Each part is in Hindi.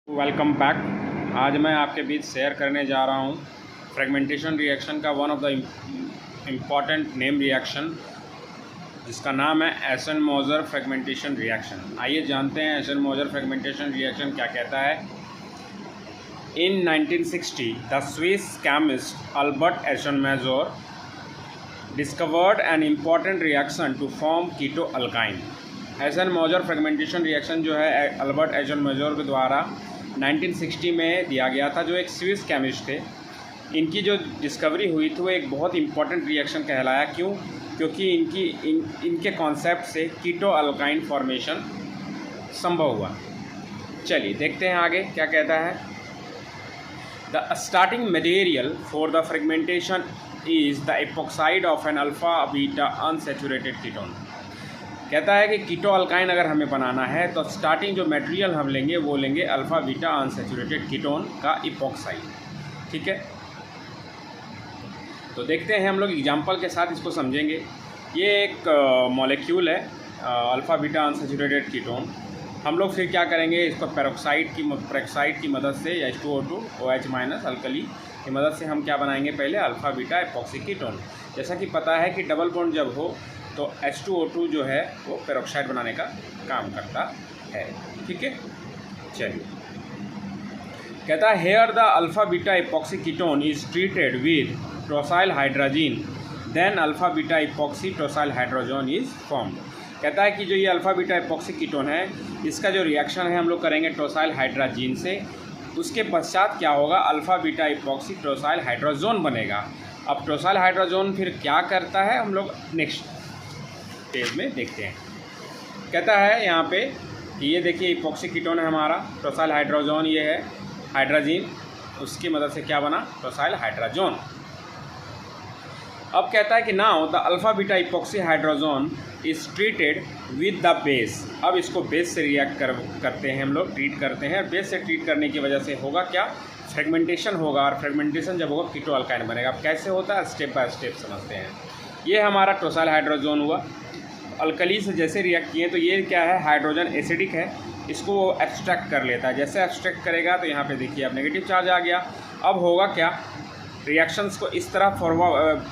Welcome back. आज मैं आपके बीच शेयर करने जा रहा हूँ फ्रेगमेंटेशन रिएक्शन का one of the important name reaction, जिसका नाम है एसन-मोजर फ्रेगमेंटेशन रिएक्शन। आइए जानते हैं एसन-मोजर फ्रेगमेंटेशन रिएक्शन क्या कहता है। In 1960 the Swiss chemist Albert Eschenmoser discovered an important reaction to form keto alkyne. Eschenmoser fragmentation reaction जो है अल्बर्ट एसन-मोजर के द्वारा 1960 में दिया गया था, जो एक स्विस केमिस्ट थे। इनकी जो डिस्कवरी हुई थी वो एक बहुत इंपॉर्टेंट रिएक्शन कहलाया। क्यों? क्योंकि इनके कॉन्सेप्ट से कीटो अल्काइन फॉर्मेशन संभव हुआ। चलिए देखते हैं आगे क्या कहता है। The starting material for the fragmentation is the epoxide of an alpha beta unsaturated ketone. कहता है कि कीटो अल्काइन अगर हमें बनाना है तो स्टार्टिंग जो मटेरियल हम लेंगे वो लेंगे अल्फ़ा बीटा अनसैचुरेटेड कीटोन का इपॉक्साइड। ठीक है, तो देखते हैं हम लोग एग्जांपल के साथ इसको समझेंगे। ये एक मॉलिक्यूल है अल्फ़ा बीटा अनसैचुरेटेड कीटोन। हम लोग फिर क्या करेंगे, इसको पेरोक्साइड की मदद से या H2O2 OH- अल्कली की मदद से हम क्या बनाएंगे, पहले अल्फ़ा बीटा एपॉक्सी कीटोन। जैसा कि पता है कि डबल बॉन्ड जब हो तो H2O2 जो है वो पेरोक्साइड बनाने का काम करता है। ठीक है, चलिए कहता है here the alpha beta epoxy ketone is treated with tosyl hydrogen, then alpha beta epoxy tosyl hydrogen is formed. कहता है कि जो ये अल्फ़ा बीटा एपॉक्सी कीटोन है, इसका जो रिएक्शन है हम लोग करेंगे टोसाइल हाइड्रोजन से। उसके पश्चात क्या होगा, alpha beta epoxy tosyl hydrogen बनेगा। अब टोसाइल हाइड्रोजन फिर क्या करता है हम लोग नेक्स्ट पेज में देखते हैं। कहता है यहाँ पे कि ये देखिए इपॉक्सी कीटोन है हमारा, टोसाइल हाइड्रोजन ये है हाइड्रोजन, उसकी मदद से क्या बना, टोसाइल हाइड्रोजन। अब कहता है कि now the alpha beta epoxy hydrogen is treated with the base. अब इसको बेस से रिएक्ट करते हैं हम लोग, ट्रीट करते हैं। बेस से ट्रीट करने की वजह से होगा क्या, फ्रेगमेंटेशन होगा, और फ्रेगमेंटेशन जब होगा कीटो अल्काइन बनेगा। अब कैसे होता है, स्टेप बाय स्टेप समझते हैं। ये हमारा टोसाइल हाइड्रोजन हुआ, अल्कली से जैसे रिएक्ट किए तो ये क्या है, हाइड्रोजन एसिडिक है, इसको वो एक्सट्रैक्ट कर लेता है। जैसे एक्सट्रैक्ट करेगा तो यहाँ पे देखिए अब नेगेटिव चार्ज आ गया। अब होगा क्या, रिएक्शंस को इस तरह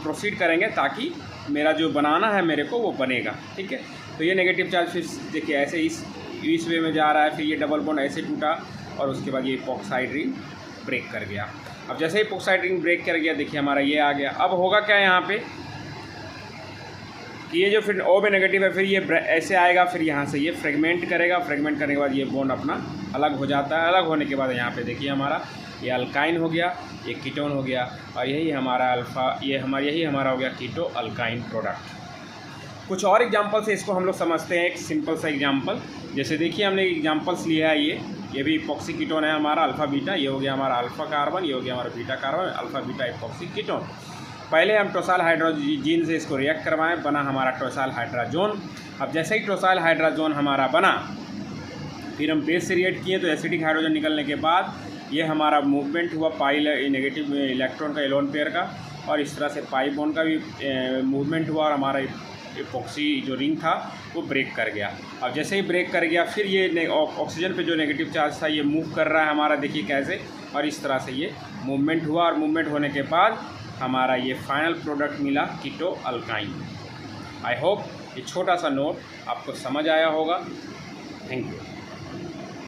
प्रोसीड करेंगे ताकि मेरा जो बनाना है मेरे को वो बनेगा। ठीक है, तो ये नेगेटिव चार्ज फिर देखिए ऐसे इस वे में जा रहा है, फिर ये डबल बॉन्ड ऐसे टूटा और उसके बाद ये इपॉक्साइड रिंग ब्रेक कर गया। अब जैसे ही इपॉक्साइड रिंग ब्रेक कर गया, देखिए हमारा ये आ गया। अब होगा क्या यहाँ पे, ये जो फिर O में नेगेटिव है, फिर ये ऐसे आएगा, फिर यहाँ से ये फ्रेगमेंट करेगा। फ्रेगमेंट करने के बाद ये बॉन्ड अपना अलग हो जाता है। अलग होने के बाद यहाँ पे देखिए हमारा ये अल्काइन हो गया, ये कीटोन हो गया, और यही हमारा यही हमारा हो गया कीटो अल्काइन प्रोडक्ट। कुछ और एग्जांपल से इसको हम लोग समझते हैं। एक सिंपल सा एग्जांपल, जैसे देखिए हमने एग्जांपल्स लिया है, ये भी इपॉक्सी कीटोन है हमारा अल्फ़ा बीटा, ये हो गया हमारा अल्फ़ा कार्बन, ये हो गया हमारा beta carbon, alpha beta epoxy ketone. पहले हम टोसाइल हाइड्रोजन से इसको रिएक्ट करवाएं, बना हमारा टोसाइल हाइड्रोजन। अब जैसे ही टोसाइल हाइड्रोजन हमारा बना, फिर हम बेस से रिएक्ट किए तो एसिडिक हाइड्रोजन निकलने के बाद ये हमारा मूवमेंट हुआ पाई नेगेटिव इलेक्ट्रॉन का एलोन पेयर का, और इस तरह से पाई बॉन्ड का भी मूवमेंट हुआ, और हमारा इपॉक्सी जो रिंग था वो ब्रेक कर गया। अब जैसे ही ब्रेक कर गया, फिर ये ऑक्सीजन पे जो नेगेटिव चार्ज था ये मूव कर रहा है हमारा, देखिए कैसे, और इस तरह से ये मूवमेंट हुआ, और मूवमेंट होने के बाद हमारा ये फाइनल प्रोडक्ट मिला कीटो अल्काइन। आई होप ये छोटा सा नोट आपको समझ आया होगा। Thank you.